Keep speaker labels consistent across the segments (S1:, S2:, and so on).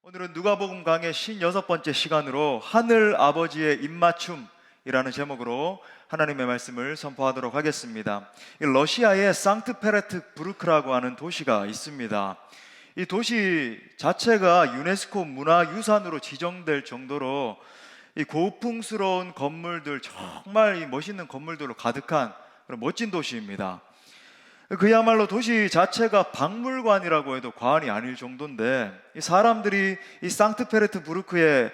S1: 오늘은 누가복음 강의 56번째 시간으로 하늘 아버지의 입맞춤이라는 제목으로 하나님의 말씀을 선포하도록 하겠습니다. 러시아의 상트페테르부르크라고 하는 도시가 있습니다. 이 도시 자체가 유네스코 문화유산으로 지정될 정도로 이 고풍스러운 건물들, 정말 이 멋있는 건물들로 가득한 그런 멋진 도시입니다. 그야말로 도시 자체가 박물관이라고 해도 과언이 아닐 정도인데, 이 사람들이 이 상트페테르부르크에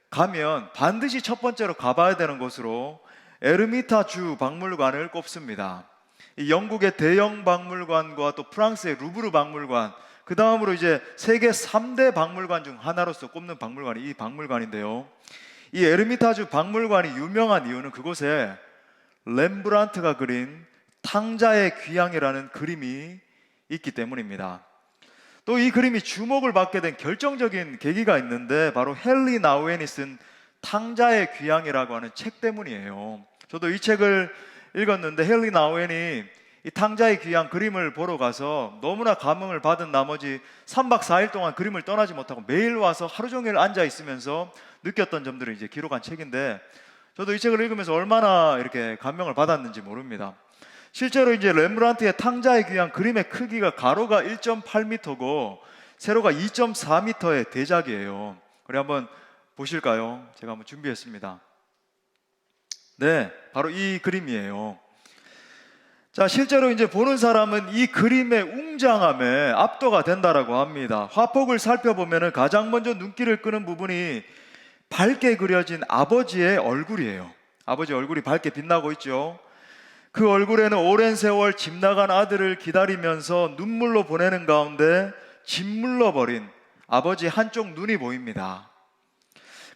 S1: 가면 반드시 첫 번째로 가봐야 되는 곳으로 에르미타주 박물관을 꼽습니다. 이 영국의 대형 박물관과 또 프랑스의 루브르 박물관, 그 다음으로 이제 세계 3대 박물관 중 하나로서 꼽는 박물관이 이 박물관인데요, 이 에르미타주 박물관이 유명한 이유는 그곳에 렘브란트가 그린 탕자의 귀향이라는 그림이 있기 때문입니다. 또 이 그림이 주목을 받게 된 결정적인 계기가 있는데, 바로 헨리 나우엔이 쓴 탕자의 귀향이라고 하는 책 때문이에요. 저도 이 책을 읽었는데, 헨리 나우엔이 이 탕자의 귀향 그림을 보러 가서 너무나 감흥을 받은 나머지 3박 4일 동안 그림을 떠나지 못하고 매일 와서 하루 종일 앉아 있으면서 느꼈던 점들을 이제 기록한 책인데, 저도 이 책을 읽으면서 얼마나 이렇게 감명을 받았는지 모릅니다. 실제로 이제 렘브란트의 탕자의 귀향 그림의 크기가 가로가 1.8m고 세로가 2.4m의 대작이에요. 우리 한번 보실까요? 제가 한번 준비했습니다. 네, 바로 이 그림이에요. 자, 실제로 이제 보는 사람은 이 그림의 웅장함에 압도가 된다라고 합니다. 화폭을 살펴보면 가장 먼저 눈길을 끄는 부분이 밝게 그려진 아버지의 얼굴이에요. 아버지 얼굴이 밝게 빛나고 있죠. 그 얼굴에는 오랜 세월 집 나간 아들을 기다리면서 눈물로 보내는 가운데 짓물러 버린 아버지 한쪽 눈이 보입니다.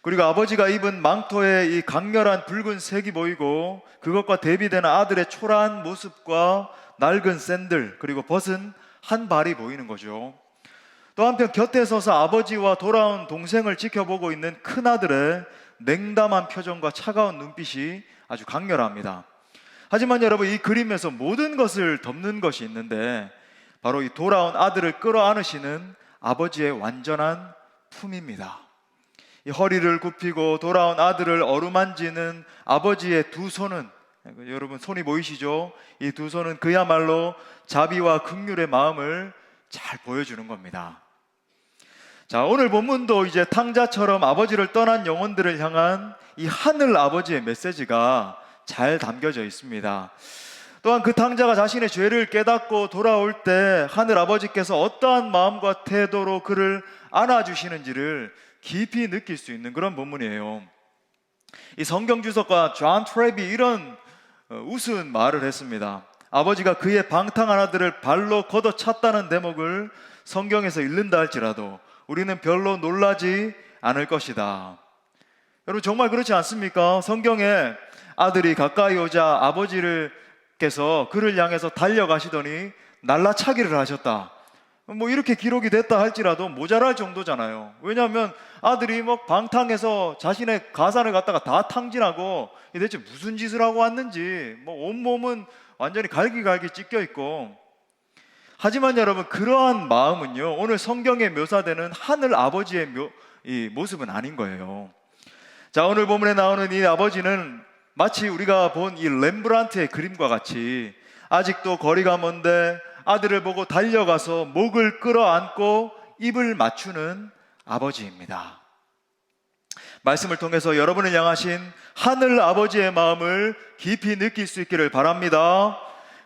S1: 그리고 아버지가 입은 망토에 이 강렬한 붉은색이 보이고, 그것과 대비되는 아들의 초라한 모습과 낡은 샌들, 그리고 벗은 한 발이 보이는 거죠. 또 한편 곁에 서서 아버지와 돌아온 동생을 지켜보고 있는 큰아들의 냉담한 표정과 차가운 눈빛이 아주 강렬합니다. 하지만 여러분, 이 그림에서 모든 것을 덮는 것이 있는데, 바로 이 돌아온 아들을 끌어안으시는 아버지의 완전한 품입니다. 이 허리를 굽히고 돌아온 아들을 어루만지는 아버지의 두 손은, 여러분 손이 보이시죠? 이 두 손은 그야말로 자비와 긍휼의 마음을 잘 보여주는 겁니다. 자, 오늘 본문도 이제 탕자처럼 아버지를 떠난 영혼들을 향한 이 하늘 아버지의 메시지가 잘 담겨져 있습니다. 또한 그 탕자가 자신의 죄를 깨닫고 돌아올 때 하늘 아버지께서 어떠한 마음과 태도로 그를 안아주시는지를 깊이 느낄 수 있는 그런 본문이에요. 이 성경 주석가 존 트랩이 이런 우스운 말을 했습니다. 아버지가 그의 방탕한 아들을 발로 걷어찼다는 대목을 성경에서 읽는다 할지라도 우리는 별로 놀라지 않을 것이다. 여러분, 정말 그렇지 않습니까? 성경에 아들이 가까이 오자 아버지께서 그를 향해서 달려가시더니 날라차기를 하셨다, 뭐 이렇게 기록이 됐다 할지라도 모자랄 정도잖아요. 왜냐하면 아들이 뭐 방탕해서 자신의 가산을 갖다가 다 탕진하고 대체 무슨 짓을 하고 왔는지 뭐 온몸은 완전히 갈기갈기 찢겨 있고. 하지만 여러분, 그러한 마음은요, 오늘 성경에 묘사되는 하늘 아버지의 이 모습은 아닌 거예요. 자, 오늘 본문에 나오는 이 아버지는 마치 우리가 본 이 렘브란트의 그림과 같이 아직도 거리가 먼데 아들을 보고 달려가서 목을 끌어안고 입을 맞추는 아버지입니다. 말씀을 통해서 여러분을 향하신 하늘 아버지의 마음을 깊이 느낄 수 있기를 바랍니다.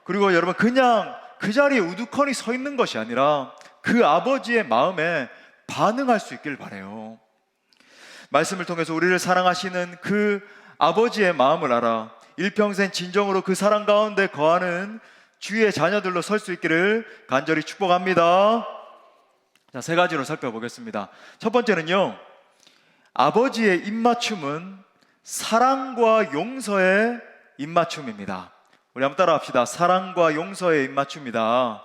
S1: 그리고 여러분, 그냥 그 자리에 우두커니 서 있는 것이 아니라 그 아버지의 마음에 반응할 수 있기를 바라요. 말씀을 통해서 우리를 사랑하시는 그 아버지의 마음을 알아 일평생 진정으로 그 사랑 가운데 거하는 주의 자녀들로 설 수 있기를 간절히 축복합니다. 자, 세 가지로 살펴보겠습니다. 첫 번째는요, 아버지의 입맞춤은 사랑과 용서의 입맞춤입니다. 우리 한번 따라 합시다. 사랑과 용서의 입맞춤이다.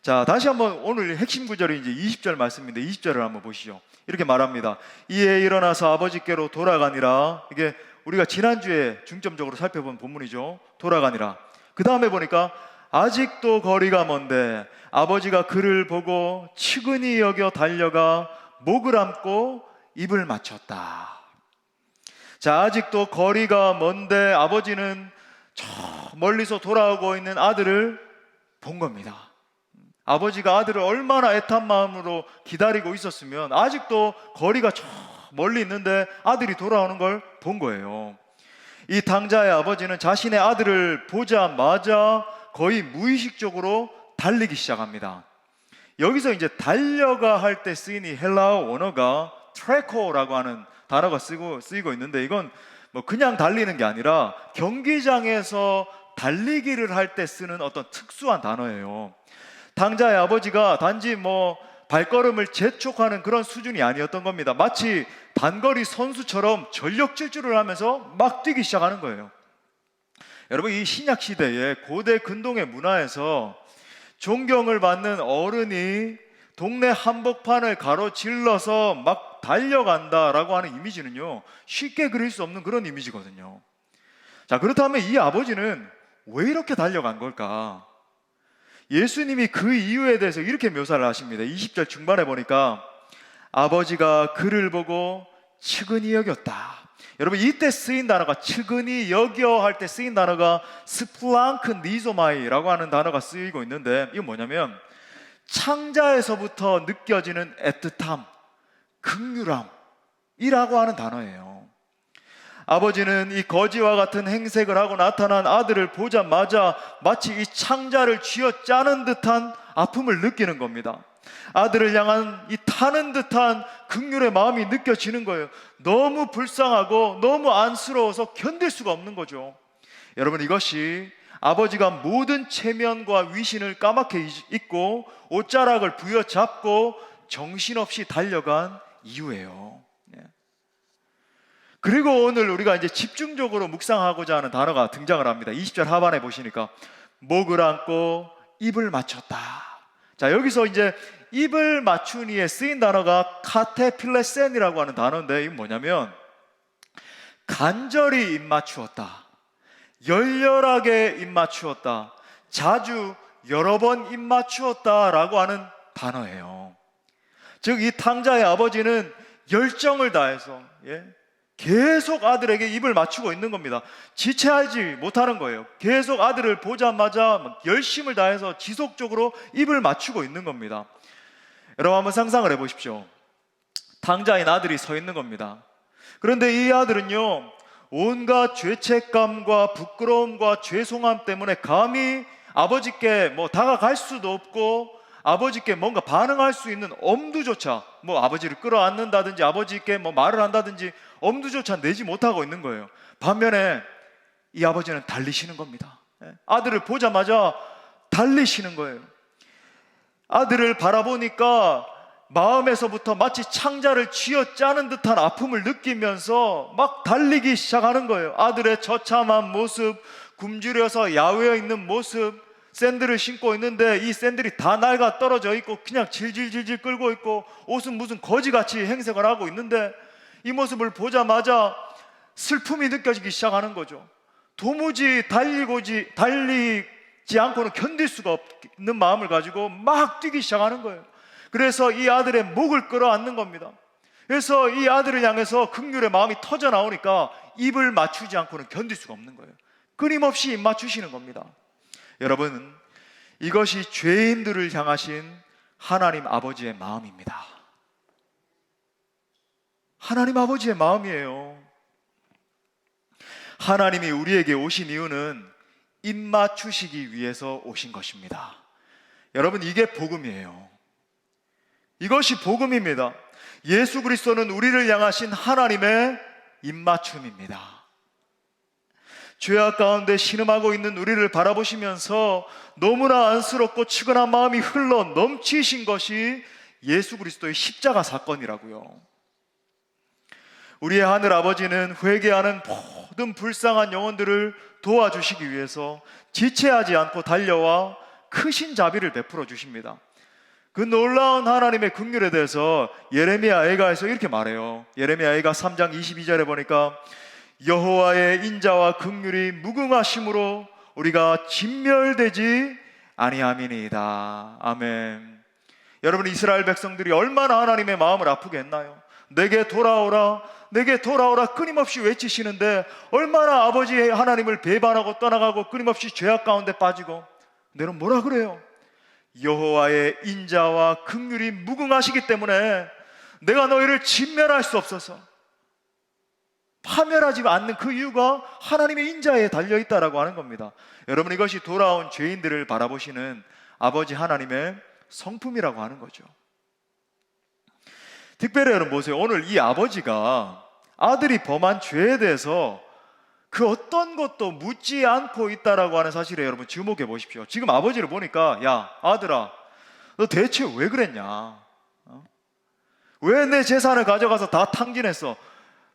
S1: 자, 다시 한번 오늘 핵심 구절이 이제 20절 말씀인데 20절을 한번 보시죠. 이렇게 말합니다. 이에 일어나서 아버지께로 돌아가니라. 이게 우리가 지난주에 중점적으로 살펴본 본문이죠. 돌아가니라. 그 다음에 보니까 아직도 거리가 먼데 아버지가 그를 보고 측은히 여겨 달려가 목을 안고 입을 맞췄다. 자, 아직도 거리가 먼데 아버지는 저 멀리서 돌아오고 있는 아들을 본 겁니다. 아버지가 아들을 얼마나 애탄 마음으로 기다리고 있었으면 아직도 거리가 저 멀리 있는데 아들이 돌아오는 걸 본 거예요. 이 당자의 아버지는 자신의 아들을 보자마자 거의 무의식적으로 달리기 시작합니다. 여기서 이제 달려가 할 때 쓰인 이 헬라어 원어가 트레코라고 하는 단어가 쓰이고 있는데, 이건 뭐 그냥 달리는 게 아니라 경기장에서 달리기를 할 때 쓰는 어떤 특수한 단어예요. 당자의 아버지가 단지 뭐 발걸음을 재촉하는 그런 수준이 아니었던 겁니다. 마치 단거리 선수처럼 전력 질주를 하면서 막 뛰기 시작하는 거예요. 여러분, 이 신약 시대의 고대 근동의 문화에서 존경을 받는 어른이 동네 한복판을 가로질러서 막 달려간다라고 하는 이미지는요, 쉽게 그릴 수 없는 그런 이미지거든요. 자, 그렇다면 이 아버지는 왜 이렇게 달려간 걸까? 예수님이 그 이유에 대해서 이렇게 묘사를 하십니다. 20절 중반에 보니까 아버지가 그를 보고 측은히 여겼다. 여러분, 이때 쓰인 단어가, 측은히 여겨 할 때 쓰인 단어가 스플랑크 니소마이라고 하는 단어가 쓰이고 있는데, 이건 뭐냐면 창자에서부터 느껴지는 애틋함, 긍휼함이라고 하는 단어예요. 아버지는 이 거지와 같은 행색을 하고 나타난 아들을 보자마자 마치 이 창자를 쥐어짜는 듯한 아픔을 느끼는 겁니다. 아들을 향한 이 타는 듯한 긍휼의 마음이 느껴지는 거예요. 너무 불쌍하고 너무 안쓰러워서 견딜 수가 없는 거죠. 여러분, 이것이 아버지가 모든 체면과 위신을 까맣게 잊고 옷자락을 부여잡고 정신없이 달려간 이유예요. 그리고 오늘 우리가 이제 집중적으로 묵상하고자 하는 단어가 등장을 합니다. 20절 하반에 보시니까 목을 안고 입을 맞췄다. 자, 여기서 이제 입을 맞추니에 쓰인 단어가 카테필레센이라고 하는 단어인데, 이건 뭐냐면 간절히 입 맞추었다, 열렬하게 입 맞추었다, 자주 여러 번 입 맞추었다라고 하는 단어예요. 즉, 이 탕자의 아버지는 열정을 다해서 계속 아들에게 입을 맞추고 있는 겁니다. 지체하지 못하는 거예요. 계속 아들을 보자마자 열심을 다해서 지속적으로 입을 맞추고 있는 겁니다. 여러분, 한번 상상을 해보십시오. 탕자인 아들이 서 있는 겁니다. 그런데 이 아들은요, 온갖 죄책감과 부끄러움과 죄송함 때문에 감히 아버지께 뭐 다가갈 수도 없고 아버지께 뭔가 반응할 수 있는 엄두조차, 뭐 아버지를 끌어안는다든지 아버지께 뭐 말을 한다든지 엄두조차 내지 못하고 있는 거예요. 반면에 이 아버지는 달리시는 겁니다. 아들을 보자마자 달리시는 거예요. 아들을 바라보니까 마음에서부터 마치 창자를 쥐어짜는 듯한 아픔을 느끼면서 막 달리기 시작하는 거예요. 아들의 처참한 모습, 굶주려서 야외에 있는 모습, 샌들을 신고 있는데 이 샌들이 다 낡아 떨어져 있고 그냥 질질질질 끌고 있고 옷은 무슨 거지같이 행색을 하고 있는데, 이 모습을 보자마자 슬픔이 느껴지기 시작하는 거죠. 도무지 달리지 않고는 견딜 수가 없는 마음을 가지고 막 뛰기 시작하는 거예요. 그래서 이 아들의 목을 끌어안는 겁니다. 그래서 이 아들을 향해서 긍휼의 마음이 터져 나오니까 입을 맞추지 않고는 견딜 수가 없는 거예요. 끊임없이 입 맞추시는 겁니다. 여러분, 이것이 죄인들을 향하신 하나님 아버지의 마음입니다. 하나님 아버지의 마음이에요. 하나님이 우리에게 오신 이유는 입 맞추시기 위해서 오신 것입니다. 여러분, 이게 복음이에요. 이것이 복음입니다. 예수 그리스도는 우리를 향하신 하나님의 입맞춤입니다. 죄악 가운데 신음하고 있는 우리를 바라보시면서 너무나 안쓰럽고 측은한 마음이 흘러 넘치신 것이 예수 그리스도의 십자가 사건이라고요. 우리의 하늘 아버지는 회개하는 모든 불쌍한 영혼들을 도와주시기 위해서 지체하지 않고 달려와 크신 자비를 베풀어 주십니다. 그 놀라운 하나님의 긍휼에 대해서 예레미야 애가에서 이렇게 말해요. 예레미야 애가 3장 22절에 보니까 여호와의 인자와 긍휼이 무궁하심으로 우리가 진멸되지 아니함이니이다. 아멘. 여러분, 이스라엘 백성들이 얼마나 하나님의 마음을 아프게 했나요? 내게 돌아오라, 내게 돌아오라 끊임없이 외치시는데 얼마나 아버지 하나님을 배반하고 떠나가고 끊임없이 죄악 가운데 빠지고, 너는 뭐라 그래요? 여호와의 인자와 긍휼이 무궁하시기 때문에 내가 너희를 진멸할 수 없어서, 파멸하지 않는 그 이유가 하나님의 인자에 달려있다라고 하는 겁니다. 여러분, 이것이 돌아온 죄인들을 바라보시는 아버지 하나님의 성품이라고 하는 거죠. 특별히 여러분 보세요. 오늘 이 아버지가 아들이 범한 죄에 대해서 그 어떤 것도 묻지 않고 있다라고 하는 사실에 여러분 주목해 보십시오. 지금 아버지를 보니까, 야 아들아, 너 대체 왜 그랬냐? 왜 내 재산을 가져가서 다 탕진했어?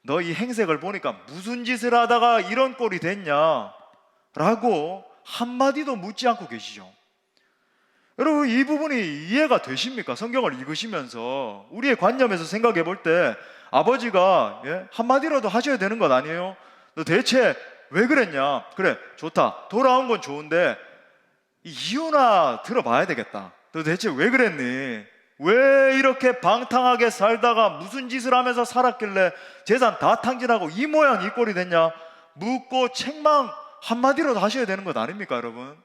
S1: 너 이 행색을 보니까 무슨 짓을 하다가 이런 꼴이 됐냐? 라고 한마디도 묻지 않고 계시죠. 여러분, 이 부분이 이해가 되십니까? 성경을 읽으시면서 우리의 관념에서 생각해 볼 때 아버지가 한마디라도 하셔야 되는 것 아니에요? 너 대체 왜 그랬냐? 그래, 좋다, 돌아온 건 좋은데 이유나 들어봐야 되겠다. 너 대체 왜 그랬니? 왜 이렇게 방탕하게 살다가 무슨 짓을 하면서 살았길래 재산 다 탕진하고 이 모양 이 꼴이 됐냐? 묻고 책망 한마디라도 하셔야 되는 것 아닙니까, 여러분?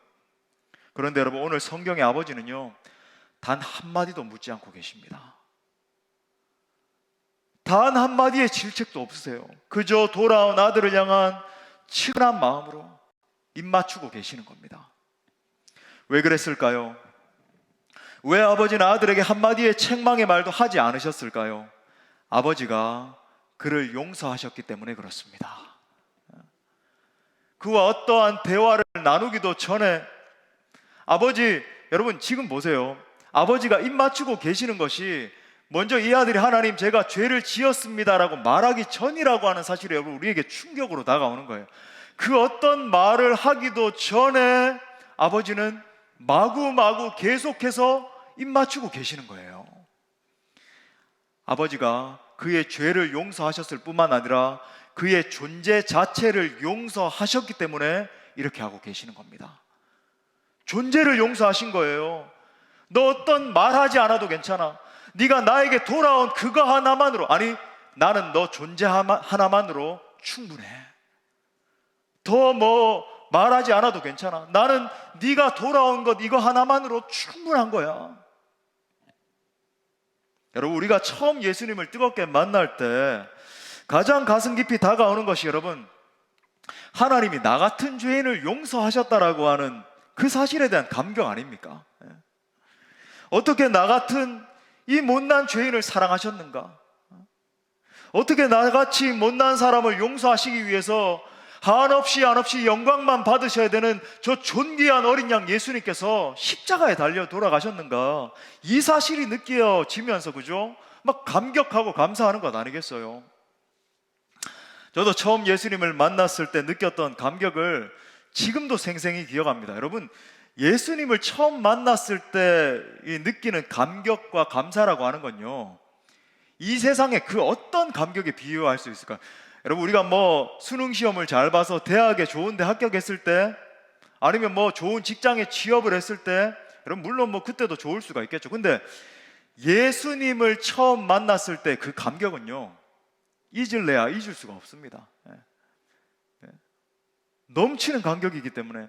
S1: 그런데 여러분, 오늘 성경의 아버지는요, 단 한마디도 묻지 않고 계십니다. 단 한마디의 질책도 없으세요. 그저 돌아온 아들을 향한 측은한 마음으로 입 맞추고 계시는 겁니다. 왜 그랬을까요? 왜 아버지는 아들에게 한마디의 책망의 말도 하지 않으셨을까요? 아버지가 그를 용서하셨기 때문에 그렇습니다. 그와 어떠한 대화를 나누기도 전에 아버지, 여러분 지금 보세요. 아버지가 입 맞추고 계시는 것이 먼저 이 아들이 하나님 제가 죄를 지었습니다라고 말하기 전이라고 하는 사실이 여러분 우리에게 충격으로 다가오는 거예요. 그 어떤 말을 하기도 전에 아버지는 마구마구 계속해서 입 맞추고 계시는 거예요. 아버지가 그의 죄를 용서하셨을 뿐만 아니라 그의 존재 자체를 용서하셨기 때문에 이렇게 하고 계시는 겁니다. 존재를 용서하신 거예요. 너 어떤 말하지 않아도 괜찮아. 네가 나에게 돌아온 그거 하나만으로, 아니 나는 너 존재 하나만으로 충분해. 더 뭐 말하지 않아도 괜찮아. 나는 네가 돌아온 것 이거 하나만으로 충분한 거야. 여러분, 우리가 처음 예수님을 뜨겁게 만날 때 가장 가슴 깊이 다가오는 것이 여러분, 하나님이 나 같은 죄인을 용서하셨다라고 하는 그 사실에 대한 감격 아닙니까? 어떻게 나 같은 이 못난 죄인을 사랑하셨는가? 어떻게 나같이 못난 사람을 용서하시기 위해서 한없이 영광만 받으셔야 되는 저 존귀한 어린 양 예수님께서 십자가에 달려 돌아가셨는가? 이 사실이 느껴지면서 그죠? 막 감격하고 감사하는 것 아니겠어요? 저도 처음 예수님을 만났을 때 느꼈던 감격을 지금도 생생히 기억합니다. 여러분, 예수님을 처음 만났을 때 느끼는 감격과 감사라고 하는 건요, 이 세상에 그 어떤 감격에 비유할 수 있을까요? 여러분, 우리가 뭐 수능 시험을 잘 봐서 대학에 좋은 데 합격했을 때, 아니면 뭐 좋은 직장에 취업을 했을 때, 여러분 물론 뭐 그때도 좋을 수가 있겠죠. 근데 예수님을 처음 만났을 때 그 감격은요, 잊을래야 잊을 수가 없습니다. 넘치는 감격이기 때문에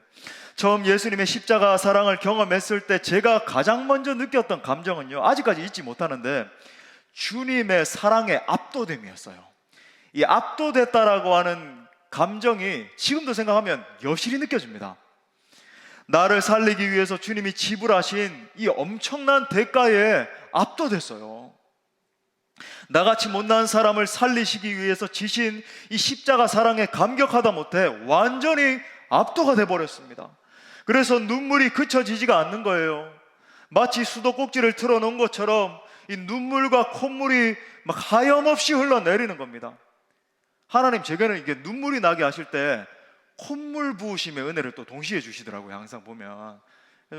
S1: 처음 예수님의 십자가 사랑을 경험했을 때 제가 가장 먼저 느꼈던 감정은요, 아직까지 잊지 못하는데 주님의 사랑에 압도됨이었어요. 이 압도됐다라고 하는 감정이 지금도 생각하면 여실히 느껴집니다. 나를 살리기 위해서 주님이 지불하신 이 엄청난 대가에 압도됐어요. 나같이 못난 사람을 살리시기 위해서 지신 이 십자가 사랑에 감격하다 못해 완전히 압도가 돼버렸습니다. 그래서 눈물이 그쳐지지가 않는 거예요. 마치 수도꼭지를 틀어놓은 것처럼 이 눈물과 콧물이 막 하염없이 흘러내리는 겁니다. 하나님 제게는 이게 눈물이 나게 하실 때 콧물 부으심의 은혜를 또 동시에 주시더라고요. 항상 보면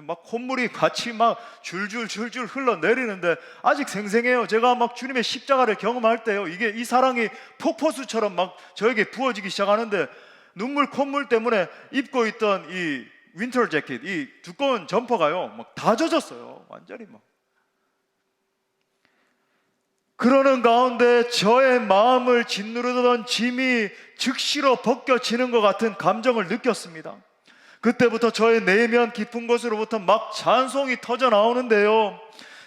S1: 막 콧물이 같이 막 줄줄 흘러내리는데 아직 생생해요. 제가 막 주님의 십자가를 경험할 때요, 이게 이 사랑이 폭포수처럼 막 저에게 부어지기 시작하는데 눈물 콧물 때문에 입고 있던 이 윈터 재킷, 이 두꺼운 점퍼가요 막 다 젖었어요. 완전히 막. 그러는 가운데 저의 마음을 짓누르던 짐이 즉시로 벗겨지는 것 같은 감정을 느꼈습니다. 그때부터 저의 내면 깊은 곳으로부터 막 찬송이 터져 나오는데요,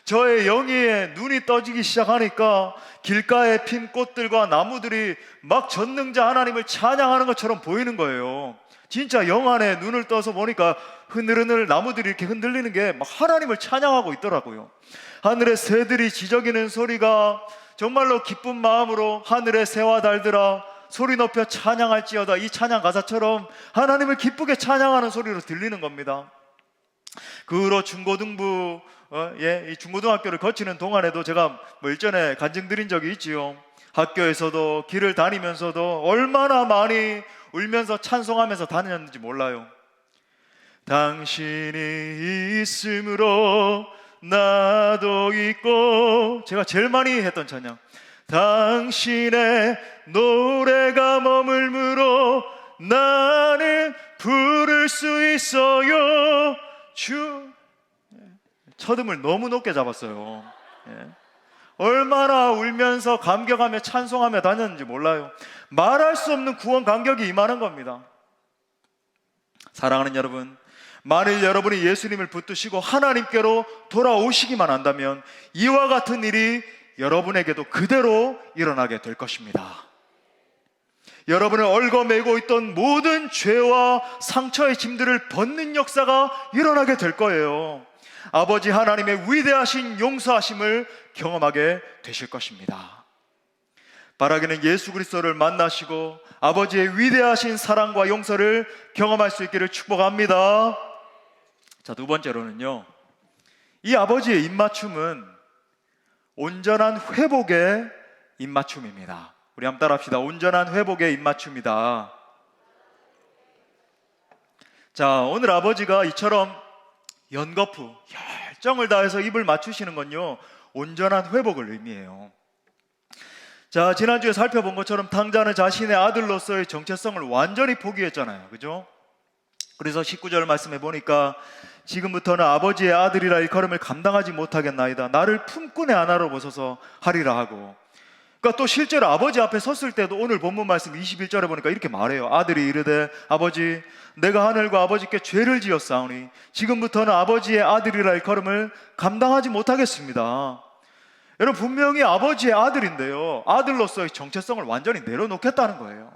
S1: 저의 영의 눈이 떠지기 시작하니까 길가에 핀 꽃들과 나무들이 막 전능자 하나님을 찬양하는 것처럼 보이는 거예요. 진짜 영 안에 눈을 떠서 보니까 흐느흐느 나무들이 이렇게 흔들리는 게 막 하나님을 찬양하고 있더라고요. 하늘의 새들이 지저귀는 소리가 정말로 기쁜 마음으로 하늘의 새와 달들아 소리 높여 찬양할지어다, 이 찬양 가사처럼 하나님을 기쁘게 찬양하는 소리로 들리는 겁니다. 그 후로 중고등부 이 중고등학교를 거치는 동안에도 제가 일전에 간증드린 적이 있지요. 학교에서도 길을 다니면서도 얼마나 많이 울면서 찬송하면서 다녔는지 몰라요. 당신이 있음으로 나도 있고, 제가 제일 많이 했던 찬양, 당신의 노래가 머물므로 나는 부를 수 있어요. 주 첫음을 너무 높게 잡았어요. 얼마나 울면서 감격하며 찬송하며 다녔는지 몰라요. 말할 수 없는 구원 감격이 임하는 겁니다. 사랑하는 여러분, 만일 여러분이 예수님을 붙드시고 하나님께로 돌아오시기만 한다면 이와 같은 일이 여러분에게도 그대로 일어나게 될 것입니다. 여러분을 얽어매고 있던 모든 죄와 상처의 짐들을 벗는 역사가 일어나게 될 거예요. 아버지 하나님의 위대하신 용서하심을 경험하게 되실 것입니다. 바라기는 예수 그리스도를 만나시고 아버지의 위대하신 사랑과 용서를 경험할 수 있기를 축복합니다. 자, 두 번째로는요, 이 아버지의 입맞춤은 온전한 회복의 입맞춤입니다. 우리 한번 따라합시다. 온전한 회복의 입맞춤이다. 자, 오늘 아버지가 이처럼 연거푸 열정을 다해서 입을 맞추시는 건요, 온전한 회복을 의미해요. 자, 지난주에 살펴본 것처럼 탕자는 자신의 아들로서의 정체성을 완전히 포기했잖아요. 그죠? 그래서 19절 말씀해 보니까 지금부터는 아버지의 아들이라 일컬음을 감당하지 못하겠나이다. 나를 품꾼의 하나로 보소서 하리라 하고, 그러니까 또 실제로 아버지 앞에 섰을 때도 오늘 본문 말씀 21절에 보니까 이렇게 말해요. 아들이 이르되 아버지, 내가 하늘과 아버지께 죄를 지었사오니 지금부터는 아버지의 아들이라 일컬음을 감당하지 못하겠습니다. 여러분, 분명히 아버지의 아들인데요, 아들로서의 정체성을 완전히 내려놓겠다는 거예요.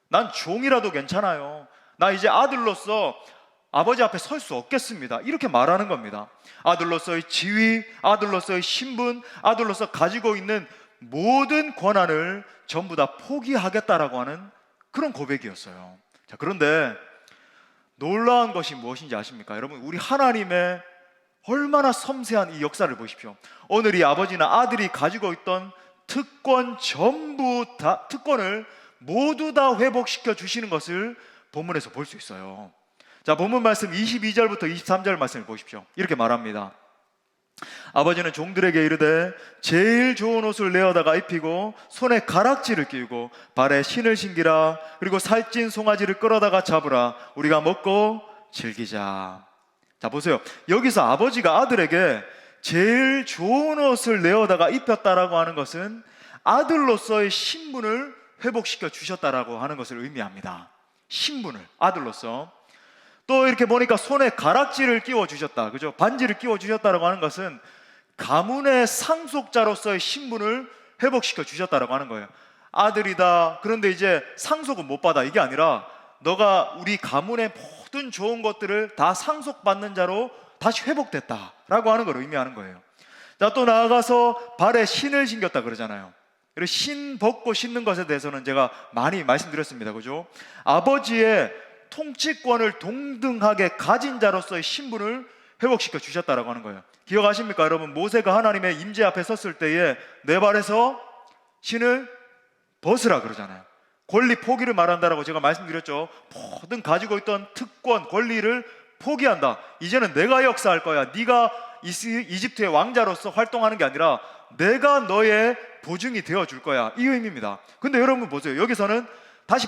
S1: 난 종이라도 괜찮아요. 나 이제 아들로서 아버지 앞에 설 수 없겠습니다. 이렇게 말하는 겁니다. 아들로서의 지위, 아들로서의 신분, 아들로서 가지고 있는 모든 권한을 전부 다 포기하겠다라고 하는 그런 고백이었어요. 자, 그런데 놀라운 것이 무엇인지 아십니까? 여러분, 우리 하나님의 얼마나 섬세한 이 역사를 보십시오. 오늘 이 아버지나 아들이 가지고 있던 특권 전부 다, 특권을 모두 다 회복시켜 주시는 것을 본문에서 볼 수 있어요. 자, 본문 말씀 22절부터 23절 말씀을 보십시오. 이렇게 말합니다. 아버지는 종들에게 이르되 제일 좋은 옷을 내어다가 입히고 손에 가락지를 끼우고 발에 신을 신기라. 그리고 살찐 송아지를 끌어다가 잡으라. 우리가 먹고 즐기자. 자, 보세요. 여기서 아버지가 아들에게 제일 좋은 옷을 내어다가 입혔다라고 하는 것은 아들로서의 신분을 회복시켜 주셨다라고 하는 것을 의미합니다. 신분을, 아들로서. 또 이렇게 보니까 손에 가락지를 끼워 주셨다, 그죠? 반지를 끼워 주셨다라고 하는 것은 가문의 상속자로서의 신분을 회복시켜 주셨다라고 하는 거예요. 아들이다, 그런데 이제 상속은 못 받아, 이게 아니라 너가 우리 가문의 모든 좋은 것들을 다 상속받는 자로 다시 회복됐다라고 하는 걸 의미하는 거예요. 자, 또 나아가서 발에 신을 신겼다 그러잖아요. 그리고 신 벗고 신는 것에 대해서는 제가 많이 말씀드렸습니다, 그죠? 아버지의 통치권을 동등하게 가진 자로서의 신분을 회복시켜 주셨다라고 하는 거예요. 기억하십니까, 여러분? 모세가 하나님의 임재 앞에 섰을 때에 내 발에서 신을 벗으라 그러잖아요. 권리 포기를 말한다라고 제가 말씀드렸죠. 모든 가지고 있던 특권, 권리를 포기한다. 이제는 내가 역사할 거야. 네가 이집트의 왕자로서 활동하는 게 아니라 내가 너의 보증이 되어줄 거야, 이 의미입니다. 근데 여러분 보세요. 여기서는 다시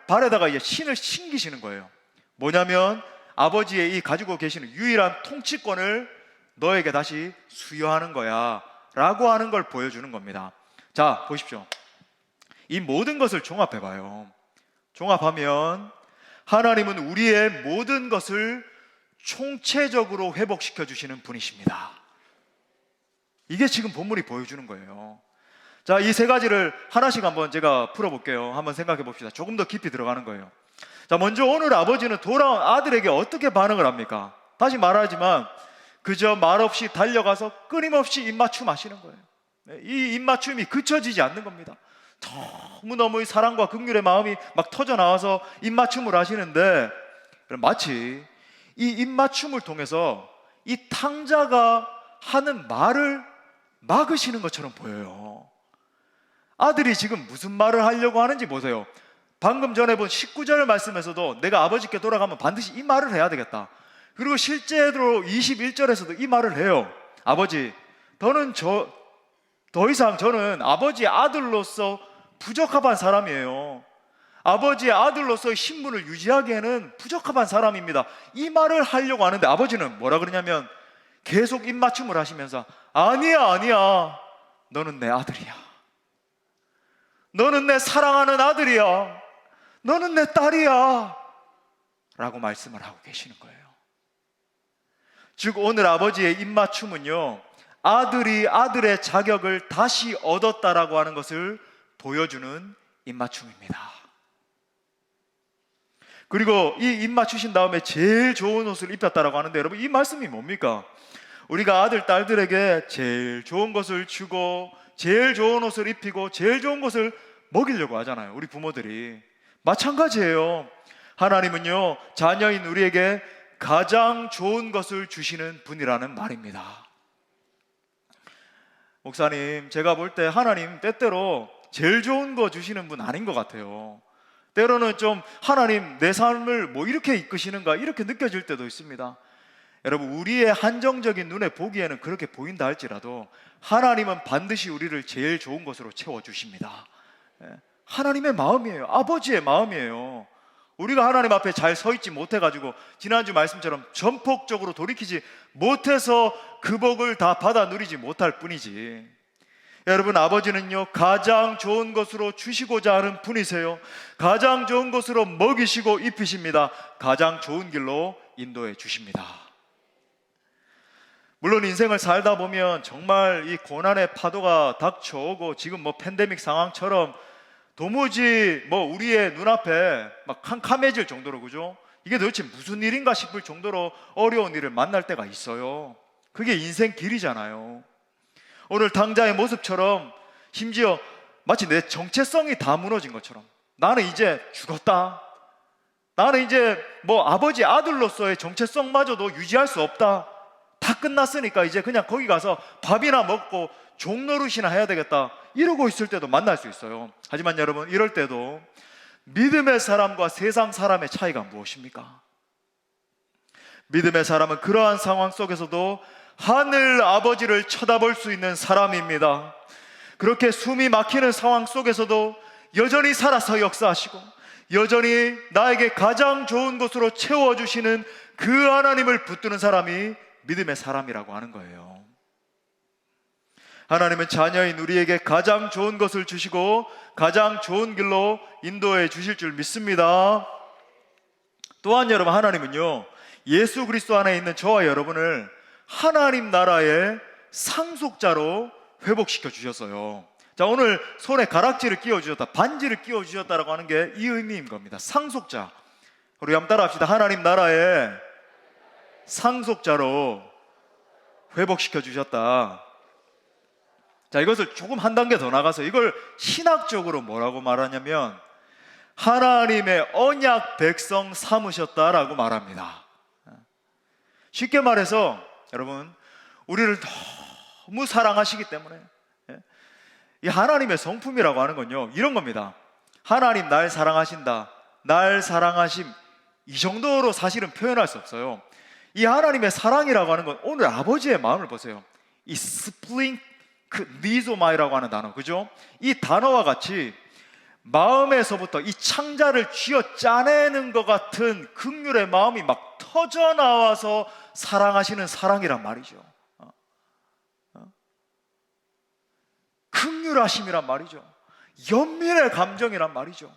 S1: 발에다가 이제 신을 신기시는 거예요. 뭐냐면 아버지의 이 가지고 계시는 유일한 통치권을 너에게 다시 수여하는 거야 라고 하는 걸 보여주는 겁니다. 자, 보십시오. 이 모든 것을 종합해봐요. 종합하면 하나님은 우리의 모든 것을 총체적으로 회복시켜 주시는 분이십니다. 이게 지금 본문이 보여주는 거예요. 자, 이 세 가지를 하나씩 한번 제가 풀어볼게요. 한번 생각해 봅시다. 조금 더 깊이 들어가는 거예요. 자, 먼저 오늘 아버지는 돌아온 아들에게 어떻게 반응을 합니까? 다시 말하지만 그저 말없이 달려가서 끊임없이 입맞춤 하시는 거예요. 이 입맞춤이 그쳐지지 않는 겁니다. 너무너무 사랑과 긍휼의 마음이 막 터져 나와서 입맞춤을 하시는데, 마치 이 입맞춤을 통해서 이 탕자가 하는 말을 막으시는 것처럼 보여요. 아들이 지금 무슨 말을 하려고 하는지 보세요. 방금 전에 본 19절 말씀에서도 내가 아버지께 돌아가면 반드시 이 말을 해야 되겠다. 그리고 실제로 21절에서도 이 말을 해요. 아버지, 더 이상 저는 아버지의 아들로서 부적합한 사람이에요. 아버지의 아들로서의 신분을 유지하기에는 부적합한 사람입니다. 이 말을 하려고 하는데 아버지는 뭐라 그러냐면 계속 입맞춤을 하시면서 아니야, 너는 내 아들이야. 너는 내 사랑하는 아들이야. 너는 내 딸이야 라고 말씀을 하고 계시는 거예요. 즉 오늘 아버지의 입맞춤은요, 아들이 아들의 자격을 다시 얻었다라고 하는 것을 보여주는 입맞춤입니다. 그리고 이 입맞추신 다음에 제일 좋은 옷을 입혔다라고 하는데, 여러분 이 말씀이 뭡니까? 우리가 아들, 딸들에게 제일 좋은 것을 주고 제일 좋은 옷을 입히고 제일 좋은 것을 먹이려고 하잖아요. 우리 부모들이. 마찬가지예요. 하나님은요, 자녀인 우리에게 가장 좋은 것을 주시는 분이라는 말입니다. 목사님, 제가 볼 때 하나님 때때로 제일 좋은 거 주시는 분 아닌 것 같아요. 때로는 좀 하나님 내 삶을 뭐 이렇게 이끄시는가 이렇게 느껴질 때도 있습니다. 여러분, 우리의 한정적인 눈에 보기에는 그렇게 보인다 할지라도 하나님은 반드시 우리를 제일 좋은 것으로 채워주십니다. 하나님의 마음이에요. 아버지의 마음이에요. 우리가 하나님 앞에 잘 서 있지 못해가지고 지난주 말씀처럼 전폭적으로 돌이키지 못해서 그 복을 다 받아 누리지 못할 뿐이지. 여러분, 아버지는요, 가장 좋은 것으로 주시고자 하는 분이세요. 가장 좋은 것으로 먹이시고 입히십니다. 가장 좋은 길로 인도해 주십니다. 물론 인생을 살다 보면 정말 이 고난의 파도가 닥쳐오고 지금 뭐 팬데믹 상황처럼 도무지 뭐 우리의 눈앞에 막 캄캄해질 정도로, 그죠? 이게 도대체 무슨 일인가 싶을 정도로 어려운 일을 만날 때가 있어요. 그게 인생 길이잖아요. 오늘 당자의 모습처럼 심지어 마치 내 정체성이 다 무너진 것처럼 나는 이제 죽었다. 나는 이제 뭐 아버지 아들로서의 정체성마저도 유지할 수 없다. 다 끝났으니까 이제 그냥 거기 가서 밥이나 먹고 종노릇이나 해야 되겠다, 이러고 있을 때도 만날 수 있어요. 하지만 여러분, 이럴 때도 믿음의 사람과 세상 사람의 차이가 무엇입니까? 믿음의 사람은 그러한 상황 속에서도 하늘 아버지를 쳐다볼 수 있는 사람입니다. 그렇게 숨이 막히는 상황 속에서도 여전히 살아서 역사하시고 여전히 나에게 가장 좋은 것으로 채워주시는 그 하나님을 붙드는 사람이 믿음의 사람이라고 하는 거예요. 하나님은 자녀인 우리에게 가장 좋은 것을 주시고 가장 좋은 길로 인도해 주실 줄 믿습니다. 또한 여러분, 하나님은요, 예수 그리스도 안에 있는 저와 여러분을 하나님 나라의 상속자로 회복시켜 주셨어요. 자, 오늘 손에 가락지를 끼워 주셨다, 반지를 끼워 주셨다라고 하는 게 이 의미인 겁니다. 상속자. 우리 한번 따라 합시다. 하나님 나라의 상속자로 회복시켜 주셨다. 자, 이것을 조금 한 단계 더 나가서 이걸 신학적으로 뭐라고 말하냐면 하나님의 언약 백성 삼으셨다라고 말합니다. 쉽게 말해서 여러분, 우리를 너무 사랑하시기 때문에 이 하나님의 성품이라고 하는 건요, 이런 겁니다. 하나님 날 사랑하신다, 날 사랑하심, 이 정도로 사실은 표현할 수 없어요. 이 하나님의 사랑이라고 하는 건 오늘 아버지의 마음을 보세요. 이 니조마이라고 하는 단어, 그죠? 이 단어와 같이 마음에서부터 이 창자를 쥐어 짜내는 것 같은 긍휼의 마음이 막 터져 나와서 사랑하시는 사랑이란 말이죠. 긍휼하심이란 말이죠. 연민의 감정이란 말이죠.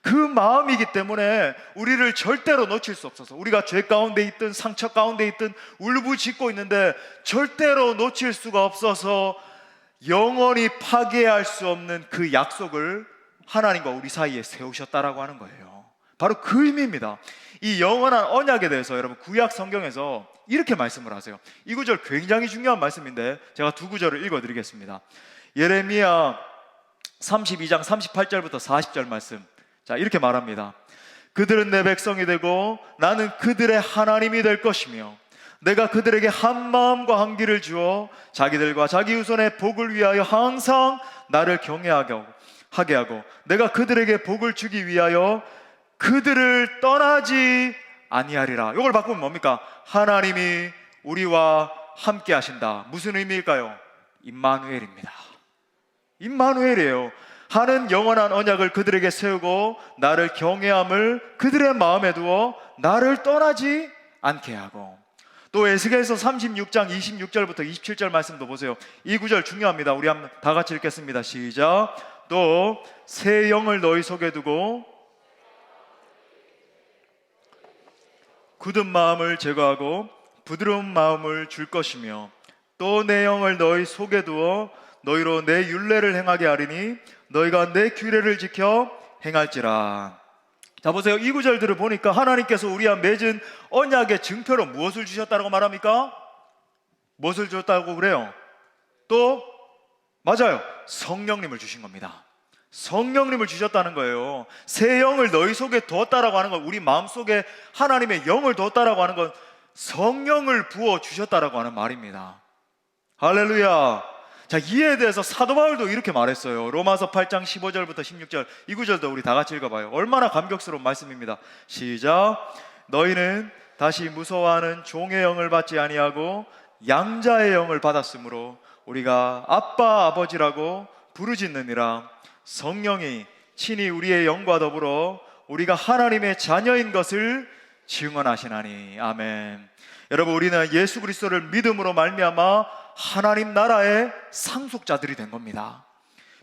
S1: 그 마음이기 때문에 우리를 절대로 놓칠 수 없어서, 우리가 죄 가운데 있든 상처 가운데 있든 울부짖고 있는데 절대로 놓칠 수가 없어서 영원히 파괴할 수 없는 그 약속을 하나님과 우리 사이에 세우셨다라고 하는 거예요. 바로 그 의미입니다. 이 영원한 언약에 대해서 여러분 구약 성경에서 이렇게 말씀을 하세요. 이 구절 굉장히 중요한 말씀인데 제가 두 구절을 읽어드리겠습니다. 예레미야 32장 38절부터 40절 말씀. 자, 이렇게 말합니다. 그들은 내 백성이 되고 나는 그들의 하나님이 될 것이며 내가 그들에게 한 마음과 한 길을 주어 자기들과 자기 후손의 복을 위하여 항상 나를 경외하게 하고 내가 그들에게 복을 주기 위하여 그들을 떠나지 아니하리라. 이걸 바꾸면 뭡니까? 하나님이 우리와 함께 하신다. 무슨 의미일까요? 임마누엘입니다. 임마누엘이에요. 하는 영원한 언약을 그들에게 세우고 나를 경외함을 그들의 마음에 두어 나를 떠나지 않게 하고, 또 에스겔서 36장 26절부터 27절 말씀도 보세요. 이 구절 중요합니다. 우리 한번 다 같이 읽겠습니다. 시작. 또 새 영을 너희 속에 두고 굳은 마음을 제거하고 부드러운 마음을 줄 것이며 또 내 영을 너희 속에 두어 너희로 내 율례를 행하게 하리니 너희가 내 규례를 지켜 행할지라. 자, 보세요. 이 구절들을 보니까 하나님께서 우리와 맺은 언약의 증표로 무엇을 주셨다고 말합니까? 무엇을 줬다고 그래요? 또 맞아요. 성령님을 주신 겁니다. 성령님을 주셨다는 거예요. 새 영을 너희 속에 두었다라고 하는 건, 우리 마음속에 하나님의 영을 두었다라고 하는 건 성령을 부어 주셨다라고 하는 말입니다. 할렐루야. 자, 이에 대해서 사도 바울도 이렇게 말했어요. 로마서 8장 15절부터 16절, 이 구절도 우리 다 같이 읽어봐요. 얼마나 감격스러운 말씀입니다. 시작. 너희는 다시 무서워하는 종의 영을 받지 아니하고 양자의 영을 받았으므로 우리가 아빠 아버지라고 부르짖느니라. 성령이 친히 우리의 영과 더불어 우리가 하나님의 자녀인 것을 증언하시나니. 아멘. 여러분, 우리는 예수 그리스도를 믿음으로 말미암아 하나님 나라의 상속자들이 된 겁니다.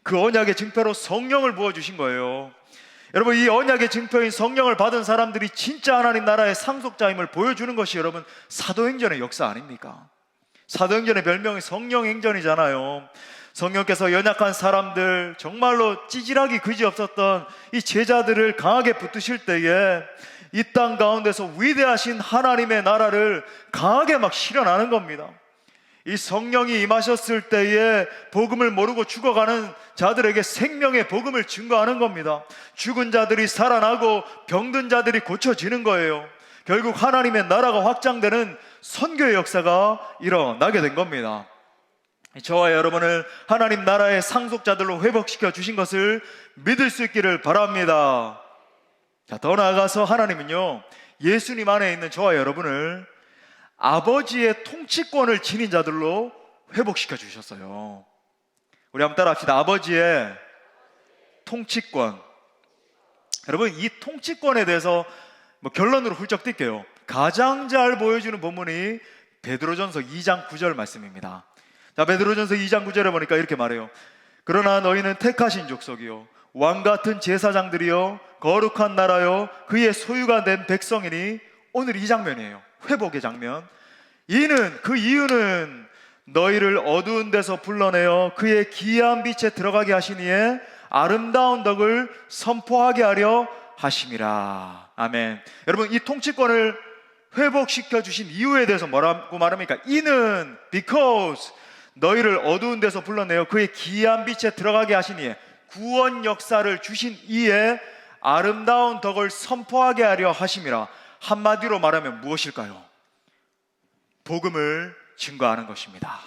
S1: 그 언약의 증표로 성령을 부어주신 거예요. 여러분, 이 언약의 증표인 성령을 받은 사람들이 진짜 하나님 나라의 상속자임을 보여주는 것이 여러분 사도행전의 역사 아닙니까? 사도행전의 별명이 성령행전이잖아요. 성령께서 연약한 사람들, 정말로 찌질하기 그지없었던 이 제자들을 강하게 붙드실 때에 이 땅 가운데서 위대하신 하나님의 나라를 강하게 막 실현하는 겁니다. 이 성령이 임하셨을 때에 복음을 모르고 죽어가는 자들에게 생명의 복음을 증거하는 겁니다. 죽은 자들이 살아나고 병든 자들이 고쳐지는 거예요. 결국 하나님의 나라가 확장되는 선교의 역사가 일어나게 된 겁니다. 저와 여러분을 하나님 나라의 상속자들로 회복시켜 주신 것을 믿을 수 있기를 바랍니다. 자, 더 나아가서 하나님은요, 예수님 안에 있는 저와 여러분을 아버지의 통치권을 지닌 자들로 회복시켜 주셨어요. 우리 한번 따라 합시다. 아버지의 통치권. 여러분, 이 통치권에 대해서 결론으로 훌쩍 뛸게요. 가장 잘 보여주는 본문이 베드로전서 2장 9절 말씀입니다. 자, 베드로전서 2장 9절에 보니까 이렇게 말해요. 그러나 너희는 택하신 족속이요 왕같은 제사장들이요 거룩한 나라요 그의 소유가 된 백성이니. 오늘 이 장면이에요. 회복의 장면. 그 이유는 너희를 어두운 데서 불러내어 그의 기이한 빛에 들어가게 하시니에 아름다운 덕을 선포하게 하려 하심이라. 아멘. 여러분, 이 통치권을 회복시켜 주신 이유에 대해서 뭐라고 말합니까? 이는 because 너희를 어두운 데서 불러내어 그의 기이한 빛에 들어가게 하시니에, 구원 역사를 주신 이에 아름다운 덕을 선포하게 하려 하심이라. 한마디로 말하면 무엇일까요? 복음을 증거하는 것입니다.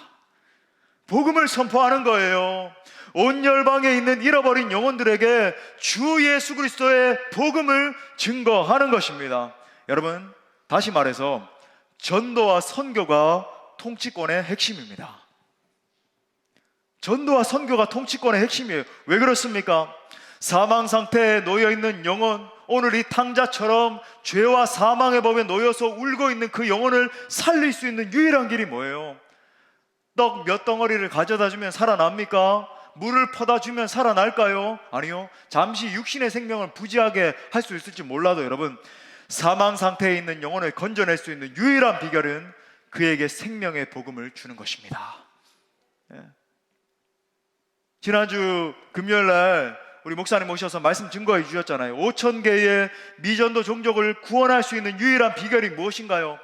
S1: 복음을 선포하는 거예요. 온 열방에 있는 잃어버린 영혼들에게 주 예수 그리스도의 복음을 증거하는 것입니다. 여러분, 다시 말해서 전도와 선교가 통치권의 핵심입니다. 전도와 선교가 통치권의 핵심이에요. 왜 그렇습니까? 사망 상태에 놓여있는 영혼, 오늘 이 탕자처럼 죄와 사망의 법에 놓여서 울고 있는 그 영혼을 살릴 수 있는 유일한 길이 뭐예요? 떡 몇 덩어리를 가져다 주면 살아납니까? 물을 퍼다 주면 살아날까요? 아니요. 잠시 육신의 생명을 부지하게 할 수 있을지 몰라도 여러분, 사망 상태에 있는 영혼을 건져낼 수 있는 유일한 비결은 그에게 생명의 복음을 주는 것입니다. 예. 지난주 금요일날 우리 목사님 오셔서 말씀 증거해 주셨잖아요. 5,000개의 미전도 종족을 구원할 수 있는 유일한 비결이 무엇인가요?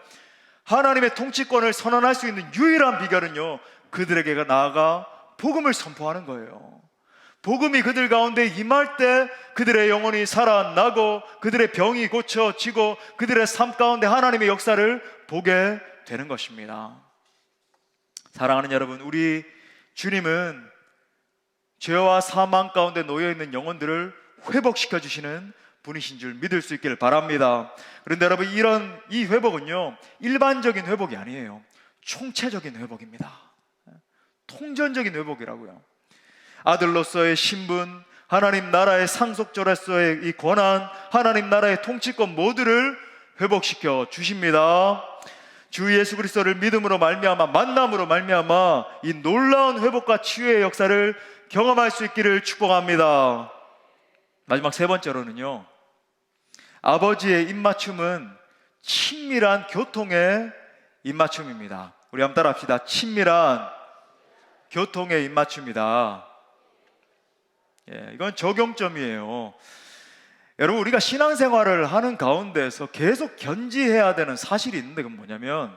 S1: 하나님의 통치권을 선언할 수 있는 유일한 비결은요, 그들에게 나아가 복음을 선포하는 거예요. 복음이 그들 가운데 임할 때 그들의 영혼이 살아나고 그들의 병이 고쳐지고 그들의 삶 가운데 하나님의 역사를 보게 되는 것입니다. 사랑하는 여러분, 우리 주님은 죄와 사망 가운데 놓여있는 영혼들을 회복시켜 주시는 분이신 줄 믿을 수 있기를 바랍니다. 그런데 여러분, 이 회복은요, 일반적인 회복이 아니에요. 총체적인 회복입니다. 통전적인 회복이라고요. 아들로서의 신분, 하나님 나라의 상속자로서의 이 권한, 하나님 나라의 통치권 모두를 회복시켜 주십니다. 주 예수 그리스도를 믿음으로 말미암아, 만남으로 말미암아 이 놀라운 회복과 치유의 역사를 경험할 수 있기를 축복합니다. 마지막 세 번째로는요, 아버지의 입맞춤은 친밀한 교통의 입맞춤입니다. 우리 한번 따라 합시다. 친밀한 교통의 입맞춤이다. 예, 이건 적용점이에요. 여러분, 우리가 신앙생활을 하는 가운데서 계속 견지해야 되는 사실이 있는데, 그건 뭐냐면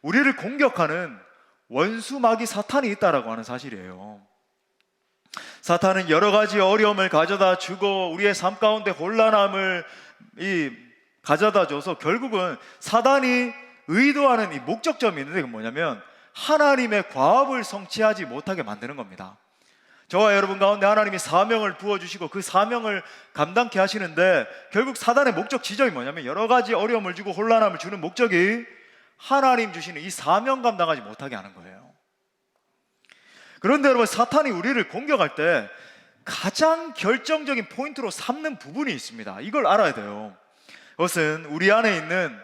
S1: 우리를 공격하는 원수 마귀 사탄이 있다라고 하는 사실이에요. 사탄은 여러 가지 어려움을 가져다 주고 우리의 삶 가운데 혼란함을 가져다 줘서 결국은 사단이 의도하는 이 목적점이 있는데, 그건 뭐냐면 하나님의 과업을 성취하지 못하게 만드는 겁니다. 저와 여러분 가운데 하나님이 사명을 부어주시고 그 사명을 감당케 하시는데, 결국 사단의 목적 지점이 뭐냐면 여러 가지 어려움을 주고 혼란함을 주는 목적이 하나님 주시는 이 사명 감당하지 못하게 하는 거예요. 그런데 여러분, 사탄이 우리를 공격할 때 가장 결정적인 포인트로 삼는 부분이 있습니다. 이걸 알아야 돼요. 그것은 우리 안에 있는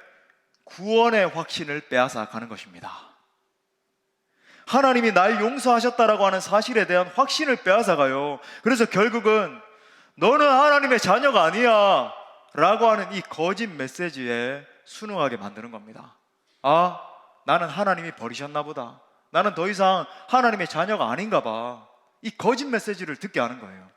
S1: 구원의 확신을 빼앗아 가는 것입니다. 하나님이 날 용서하셨다라고 하는 사실에 대한 확신을 빼앗아가요. 그래서 결국은 너는 하나님의 자녀가 아니야 라고 하는 이 거짓 메시지에 순응하게 만드는 겁니다. 아, 나는 하나님이 버리셨나 보다, 나는 더 이상 하나님의 자녀가 아닌가 봐, 이 거짓 메시지를 듣게 하는 거예요.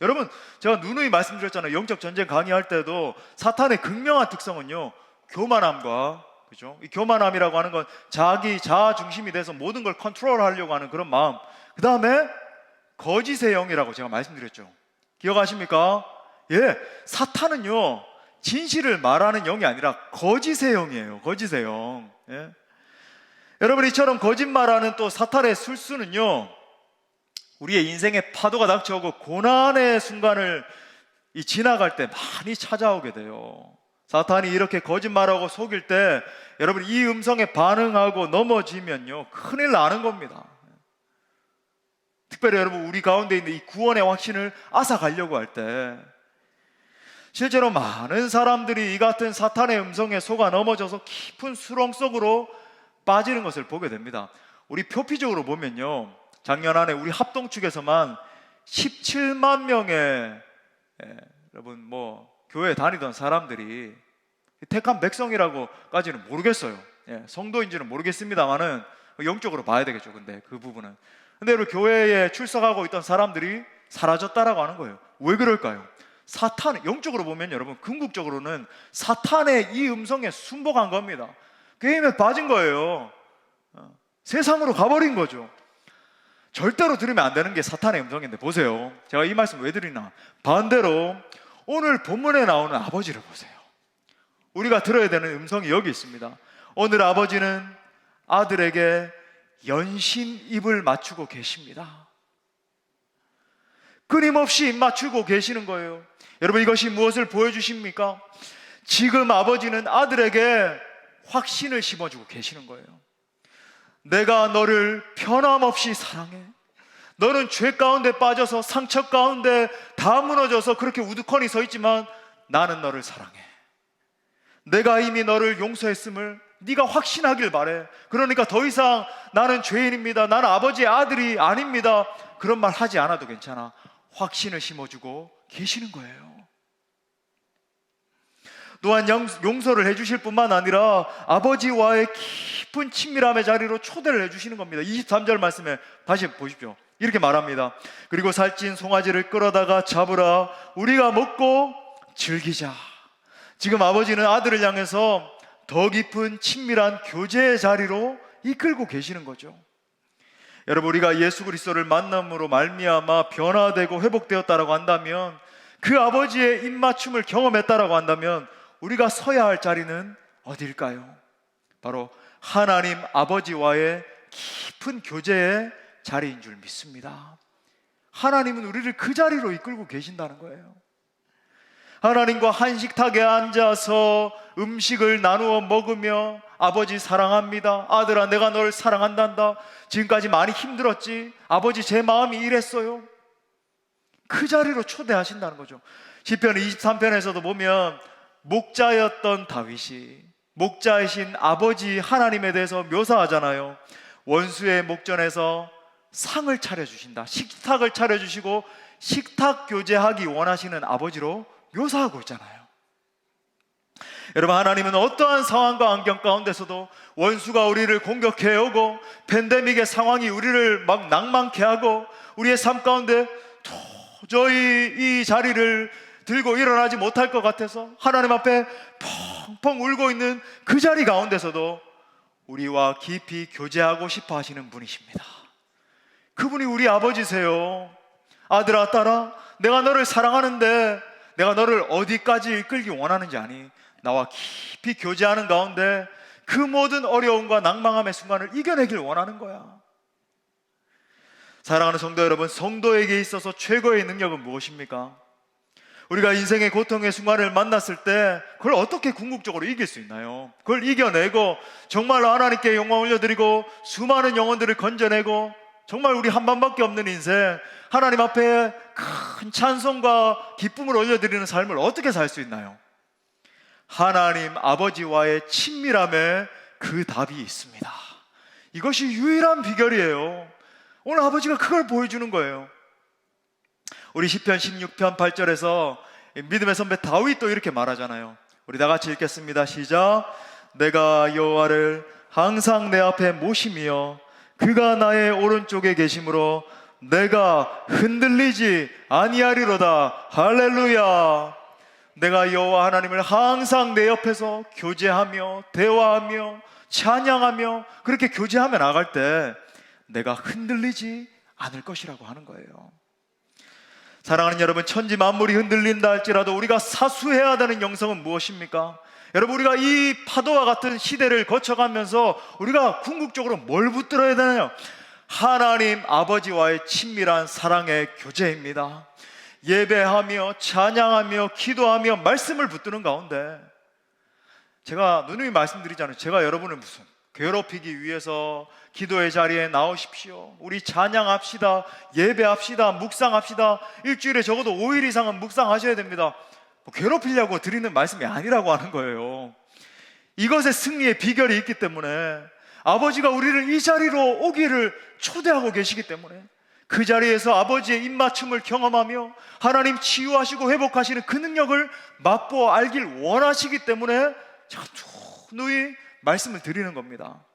S1: 여러분, 제가 누누이 말씀드렸잖아요. 영적 전쟁 강의할 때도 사탄의 극명한 특성은요, 교만함과, 그죠? 이 교만함이라고 하는 건 자기 자아 중심이 돼서 모든 걸 컨트롤하려고 하는 그런 마음. 그 다음에 거짓의 영이라고 제가 말씀드렸죠. 기억하십니까? 예, 사탄은요 진실을 말하는 영이 아니라 거짓의 영이에요. 거짓의 영. 예? 여러분, 이처럼 거짓말하는 또 사탄의 술수는요, 우리의 인생에 파도가 닥쳐오고 고난의 순간을 지나갈 때 많이 찾아오게 돼요. 사탄이 이렇게 거짓말하고 속일 때 여러분, 이 음성에 반응하고 넘어지면요 큰일 나는 겁니다. 특별히 여러분, 우리 가운데 있는 이 구원의 확신을 앗아가려고 할 때 실제로 많은 사람들이 이 같은 사탄의 음성에 속아 넘어져서 깊은 수렁 속으로 빠지는 것을 보게 됩니다. 우리 표피적으로 보면요, 작년 안에 우리 합동 측에서만 17만 명의 여러분 교회에 다니던 사람들이 택한 백성이라고까지는 모르겠어요. 성도인지는 모르겠습니다만은 영적으로 봐야 되겠죠. 근데 그 부분은, 근데 여러분, 교회에 출석하고 있던 사람들이 사라졌다라고 하는 거예요. 왜 그럴까요? 사탄, 영적으로 보면 여러분, 궁극적으로는 사탄의 이 음성에 순복한 겁니다. 그 힘에 빠진 거예요. 세상으로 가버린 거죠. 절대로 들으면 안 되는 게 사탄의 음성인데, 보세요. 제가 이 말씀 왜 드리나, 반대로 오늘 본문에 나오는 아버지를 보세요. 우리가 들어야 되는 음성이 여기 있습니다. 오늘 아버지는 아들에게 연신 입을 맞추고 계십니다. 끊임없이 입 맞추고 계시는 거예요. 여러분, 이것이 무엇을 보여주십니까? 지금 아버지는 아들에게 확신을 심어주고 계시는 거예요. 내가 너를 변함없이 사랑해. 너는 죄 가운데 빠져서 상처 가운데 다 무너져서 그렇게 우두커니 서 있지만 나는 너를 사랑해. 내가 이미 너를 용서했음을 네가 확신하길 바래. 그러니까 더 이상 나는 죄인입니다, 나는 아버지의 아들이 아닙니다, 그런 말 하지 않아도 괜찮아. 확신을 심어주고 계시는 거예요. 또한 용서를 해주실 뿐만 아니라 아버지와의 깊은 친밀함의 자리로 초대를 해주시는 겁니다. 23절 말씀에 다시 보십시오. 이렇게 말합니다. 그리고 살찐 송아지를 끌어다가 잡으라. 우리가 먹고 즐기자. 지금 아버지는 아들을 향해서 더 깊은 친밀한 교제의 자리로 이끌고 계시는 거죠. 여러분, 우리가 예수 그리스도를 만남으로 말미암아 변화되고 회복되었다라고 한다면, 그 아버지의 입맞춤을 경험했다라고 한다면 우리가 서야 할 자리는 어디일까요? 바로 하나님 아버지와의 깊은 교제의 자리인 줄 믿습니다. 하나님은 우리를 그 자리로 이끌고 계신다는 거예요. 하나님과 한 식탁에 앉아서 음식을 나누어 먹으며 아버지 사랑합니다, 아들아 내가 널 사랑한단다, 지금까지 많이 힘들었지, 아버지 제 마음이 이랬어요, 그 자리로 초대하신다는 거죠. 시편 23편에서도 보면 목자였던 다윗이 목자이신 아버지 하나님에 대해서 묘사하잖아요. 원수의 목전에서 상을 차려주신다, 식탁을 차려주시고 식탁 교제하기 원하시는 아버지로 묘사하고 있잖아요. 여러분, 하나님은 어떠한 상황과 환경 가운데서도 원수가 우리를 공격해 오고 팬데믹의 상황이 우리를 막 낭만케 하고 우리의 삶 가운데 도저히 이 자리를 들고 일어나지 못할 것 같아서 하나님 앞에 펑펑 울고 있는 그 자리 가운데서도 우리와 깊이 교제하고 싶어 하시는 분이십니다. 그분이 우리 아버지세요. 아들아 딸아, 내가 너를 사랑하는데 내가 너를 어디까지 이끌기 원하는지 아니? 나와 깊이 교제하는 가운데 그 모든 어려움과 낭망함의 순간을 이겨내길 원하는 거야. 사랑하는 성도 여러분, 성도에게 있어서 최고의 능력은 무엇입니까? 우리가 인생의 고통의 순간을 만났을 때 그걸 어떻게 궁극적으로 이길 수 있나요? 그걸 이겨내고 정말로 하나님께 영광 올려드리고 수많은 영혼들을 건져내고 정말 우리 한 번밖에 없는 인생, 하나님 앞에 큰 찬송과 기쁨을 올려드리는 삶을 어떻게 살 수 있나요? 하나님 아버지와의 친밀함에 그 답이 있습니다. 이것이 유일한 비결이에요. 오늘 아버지가 그걸 보여주는 거예요. 우리 시편 16편 8절에서 믿음의 선배 다윗도 이렇게 말하잖아요. 우리 다 같이 읽겠습니다. 시작. 내가 여호와를 항상 내 앞에 모시며 그가 나의 오른쪽에 계심으로 내가 흔들리지 아니하리로다. 할렐루야. 내가 여호와 하나님을 항상 내 옆에서 교제하며 대화하며 찬양하며 그렇게 교제하며 나갈 때 내가 흔들리지 않을 것이라고 하는 거예요. 사랑하는 여러분, 천지 만물이 흔들린다 할지라도 우리가 사수해야 되는 영성은 무엇입니까? 여러분, 우리가 이 파도와 같은 시대를 거쳐가면서 우리가 궁극적으로 뭘 붙들어야 되나요? 하나님 아버지와의 친밀한 사랑의 교제입니다. 예배하며 찬양하며 기도하며 말씀을 붙드는 가운데 제가 누누이 말씀드리잖아요. 제가 여러분을 무슨 괴롭히기 위해서 기도의 자리에 나오십시오, 우리 찬양합시다, 예배합시다, 묵상합시다, 일주일에 적어도 5일 이상은 묵상하셔야 됩니다, 괴롭히려고 드리는 말씀이 아니라고 하는 거예요. 이것의 승리의 비결이 있기 때문에 아버지가 우리를 이 자리로 오기를 초대하고 계시기 때문에 그 자리에서 아버지의 입맞춤을 경험하며 하나님 치유하시고 회복하시는 그 능력을 맛보아 알길 원하시기 때문에 제가 누누이 말씀을 드리는 겁니다.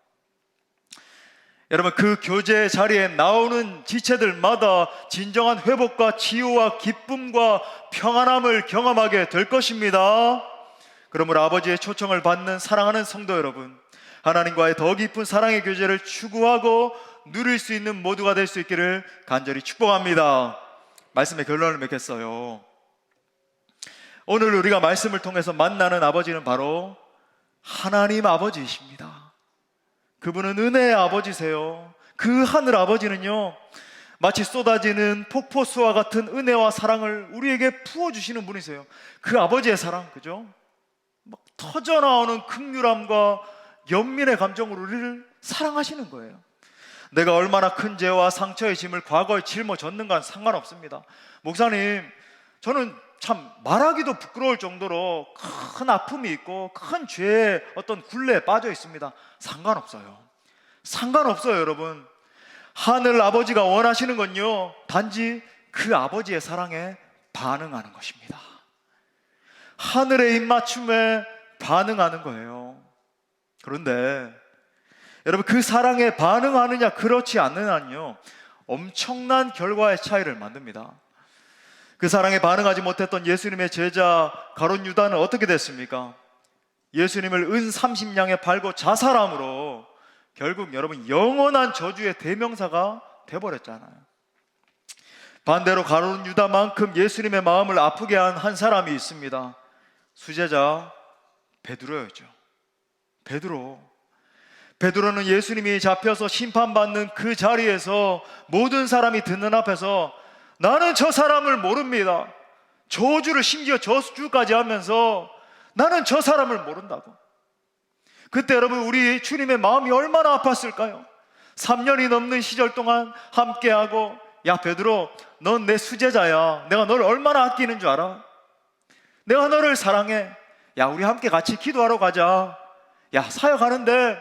S1: 여러분, 그 교제 자리에 나오는 지체들마다 진정한 회복과 치유와 기쁨과 평안함을 경험하게 될 것입니다. 그러므로 아버지의 초청을 받는 사랑하는 성도 여러분, 하나님과의 더 깊은 사랑의 교제를 추구하고 누릴 수 있는 모두가 될 수 있기를 간절히 축복합니다. 말씀의 결론을 맺겠어요. 오늘 우리가 말씀을 통해서 만나는 아버지는 바로 하나님 아버지이십니다. 그분은 은혜의 아버지세요. 그 하늘 아버지는요, 마치 쏟아지는 폭포수와 같은 은혜와 사랑을 우리에게 부어주시는 분이세요. 그 아버지의 사랑, 그죠? 막 터져나오는 긍휼함과 연민의 감정으로 우리를 사랑하시는 거예요. 내가 얼마나 큰 죄와 상처의 짐을 과거에 짊어졌는가는 상관없습니다. 목사님, 저는 참 말하기도 부끄러울 정도로 큰 아픔이 있고 큰 죄의 어떤 굴레에 빠져 있습니다. 상관없어요. 상관없어요, 여러분. 하늘 아버지가 원하시는 건요, 단지 그 아버지의 사랑에 반응하는 것입니다. 하늘의 입맞춤에 반응하는 거예요. 그런데 여러분, 그 사랑에 반응하느냐 그렇지 않느냐는요, 엄청난 결과의 차이를 만듭니다. 그 사랑에 반응하지 못했던 예수님의 제자 가룟 유다는 어떻게 됐습니까? 예수님을 은 30냥에 팔고 자살함으로 결국 여러분 영원한 저주의 대명사가 돼버렸잖아요. 반대로 가룟 유다만큼 예수님의 마음을 아프게 한 한 사람이 있습니다. 수제자 베드로였죠. 베드로는 예수님이 잡혀서 심판받는 그 자리에서 모든 사람이 듣는 앞에서 나는 저 사람을 모릅니다. 저주를, 심지어 저주까지 하면서 나는 저 사람을 모른다고. 그때 여러분, 우리 주님의 마음이 얼마나 아팠을까요? 3년이 넘는 시절 동안 함께하고, 야 베드로, 넌 내 수제자야. 내가 너를 얼마나 아끼는 줄 알아? 내가 너를 사랑해. 야, 우리 함께 같이 기도하러 가자. 야, 사역하는데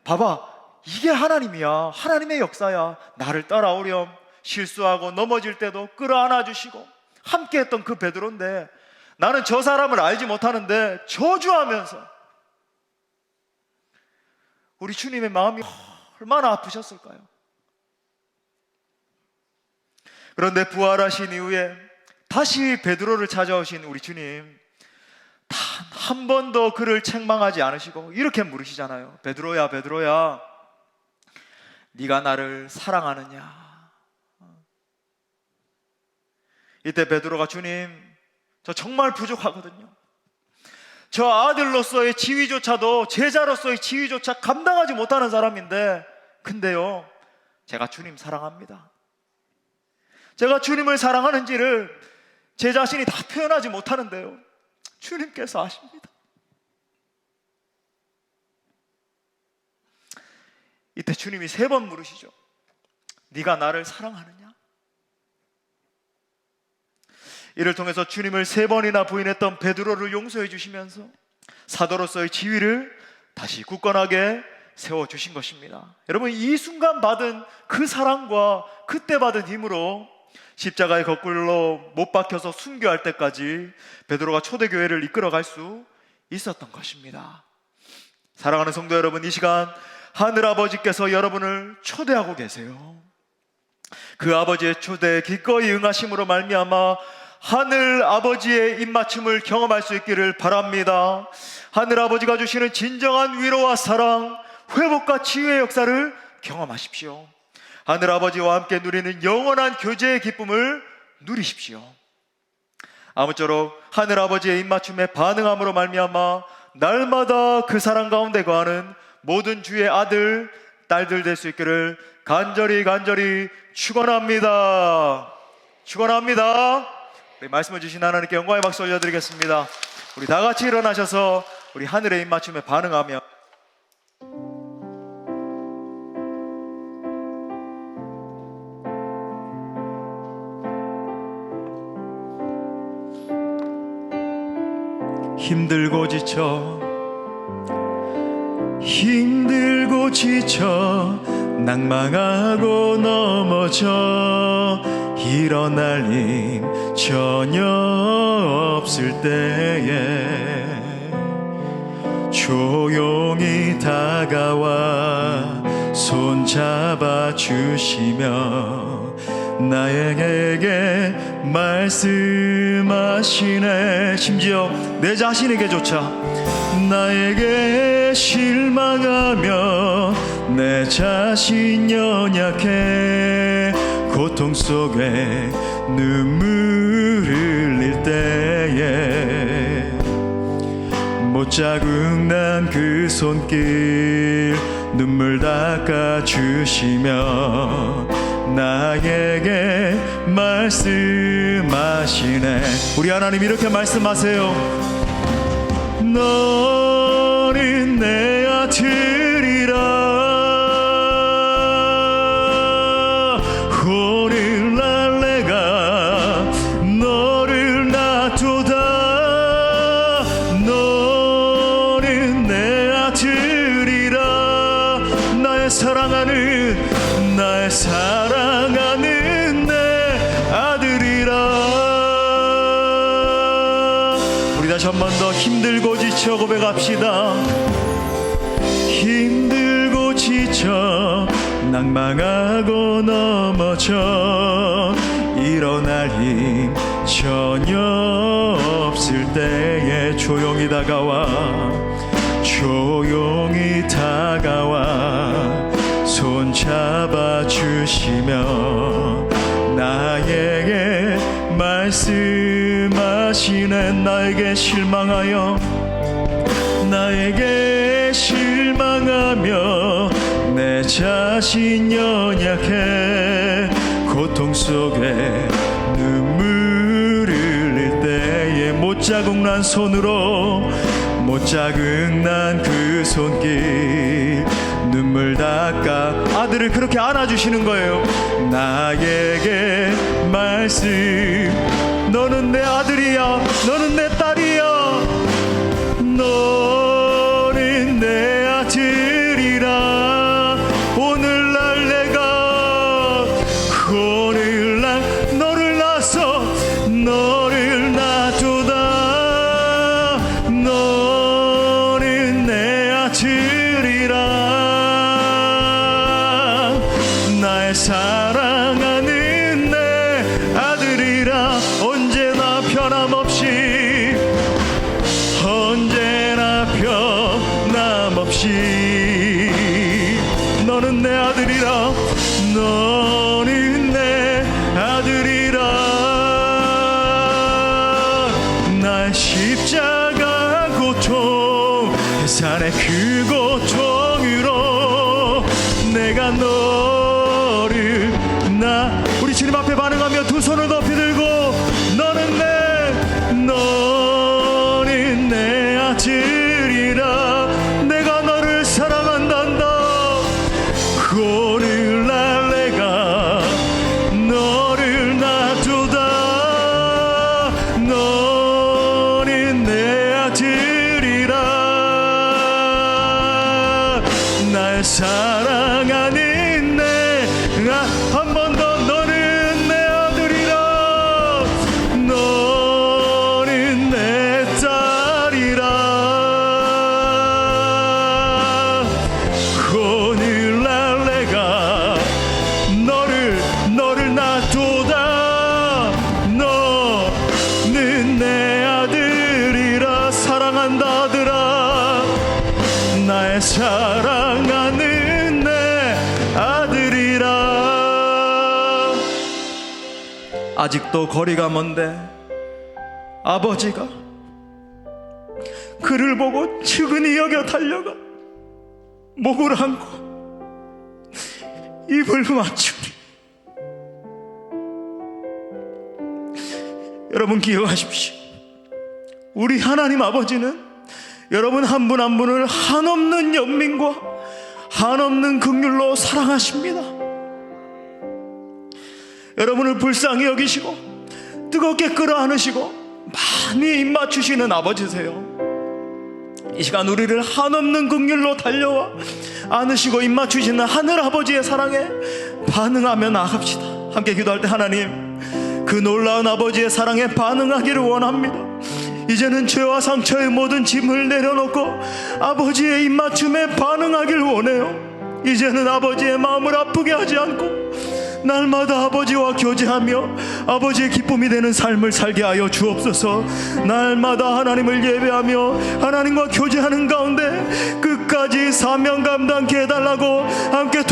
S1: 봐봐, 이게 하나님이야. 하나님의 역사야. 나를 따라오렴. 실수하고 넘어질 때도 끌어안아 주시고 함께 했던 그 베드로인데, 나는 저 사람을 알지 못하는데 저주하면서 우리 주님의 마음이 얼마나 아프셨을까요? 그런데 부활하신 이후에 다시 베드로를 찾아오신 우리 주님, 단 한 번도 그를 책망하지 않으시고 이렇게 물으시잖아요. 베드로야, 베드로야, 네가 나를 사랑하느냐? 이때 베드로가, 주님, 저 정말 부족하거든요. 저 아들로서의 지위조차도, 제자로서의 지위조차 감당하지 못하는 사람인데, 근데요, 제가 주님 사랑합니다. 제가 주님을 사랑하는지를 제 자신이 다 표현하지 못하는데요, 주님께서 아십니다. 이때 주님이 3번 물으시죠. 네가 나를 사랑하느냐? 이를 통해서 주님을 3번이나 부인했던 베드로를 용서해 주시면서 사도로서의 지위를 다시 굳건하게 세워주신 것입니다. 여러분, 이 순간 받은 그 사랑과 그때 받은 힘으로 십자가에 거꾸로 못 박혀서 순교할 때까지 베드로가 초대교회를 이끌어갈 수 있었던 것입니다. 사랑하는 성도 여러분, 이 시간 하늘아버지께서 여러분을 초대하고 계세요. 그 아버지의 초대에 기꺼이 응하심으로 말미암아 하늘아버지의 입맞춤을 경험할 수 있기를 바랍니다. 하늘아버지가 주시는 진정한 위로와 사랑, 회복과 치유의 역사를 경험하십시오. 하늘아버지와 함께 누리는 영원한 교제의 기쁨을 누리십시오. 아무쪼록 하늘아버지의 입맞춤에 반응함으로 말미암아 날마다 그 사랑 가운데 거하는 모든 주의 아들, 딸들 될 수 있기를 간절히 축원합니다. 우리 말씀을 주신 하나님께 영광의 박수 올려드리겠습니다. 우리 다 같이 일어나셔서 우리 하늘의 입맞춤에 반응하며 힘들고 지쳐 낭망하고 넘어져 일어날 힘 전혀 없을 때에 조용히 다가와 손잡아 주시며 나에게 말씀하시네. 심지어 내 자신에게조차 나에게 실망하며 내 자신 연약해 고통 속에 눈물 흘릴 때에 못자국 난 그 손길 눈물 닦아주시며 나에게 말씀하시네. 우리 하나님 이렇게 말씀하세요. 너는 내 아들이라. 오늘날 내가 너를 낳았 다시 한 번 더 힘들고 지쳐 고백합시다. 힘들고 지쳐 낭망하고 넘어져 일어날 힘 전혀 없을 때에 조용히 다가와 손 잡아주시며 나에게 말씀하시네. 나에게 실망하며 내 자신 연약해 고통 속에 눈물 흘릴 때에 못 자국난 그 손길 눈물 닦아 아들을 그렇게 안아주시는 거예요. 나에게 말씀, 너는 내 아들이야, 너는 내 딸이야, 너는 내 아들이라. 오늘날 내가 너를 낳아서 너를 놔두다. 너는 내 아들이라. 나의 사랑하는 내 아들이라. 언제나 변함없이 너는 내 아들이라. 너는 내 아들이라. 나의 십자가 고통 산의 그 고통으로 내가 너를 우리 주님 앞에 반응하며 두 손을 높이 들고 너는 내 아들이라. 내가 너를 사랑한단다. 오늘날 내가 너를 놔두다. 너는 내 아들이라. 날 사랑하는 한 번 더 너는 내 아들이라. 너는 내 딸이라. 오늘날 내가 너를 놔두다. 너는 내 아들이라. 사랑한다 아들아. 나의 사랑하는 내 아들이라. 아직도 거리가 먼데 아버지가 그를 보고 측은히 여겨 달려가 목을 안고 입을 맞추니. 여러분 기억하십시오. 우리 하나님 아버지는 여러분 한 분 한 분을 한없는 연민과 한없는 긍휼로 사랑하십니다. 여러분을 불쌍히 여기시고 뜨겁게 끌어안으시고 많이 입맞추시는 아버지세요. 이 시간 우리를 한없는 긍휼로 달려와 안으시고 입맞추시는 하늘 아버지의 사랑에 반응하며 나갑시다. 함께 기도할 때 하나님, 그 놀라운 아버지의 사랑에 반응하기를 원합니다. 이제는 죄와 상처의 모든 짐을 내려놓고 아버지의 입맞춤에 반응하길 원해요. 이제는 아버지의 마음을 아프게 하지 않고 날마다 아버지와 교제하며 아버지의 기쁨이 되는 삶을 살게 하여 주옵소서. 날마다 하나님을 예배하며 하나님과 교제하는 가운데 끝까지 사명 감당케 해달라고 함께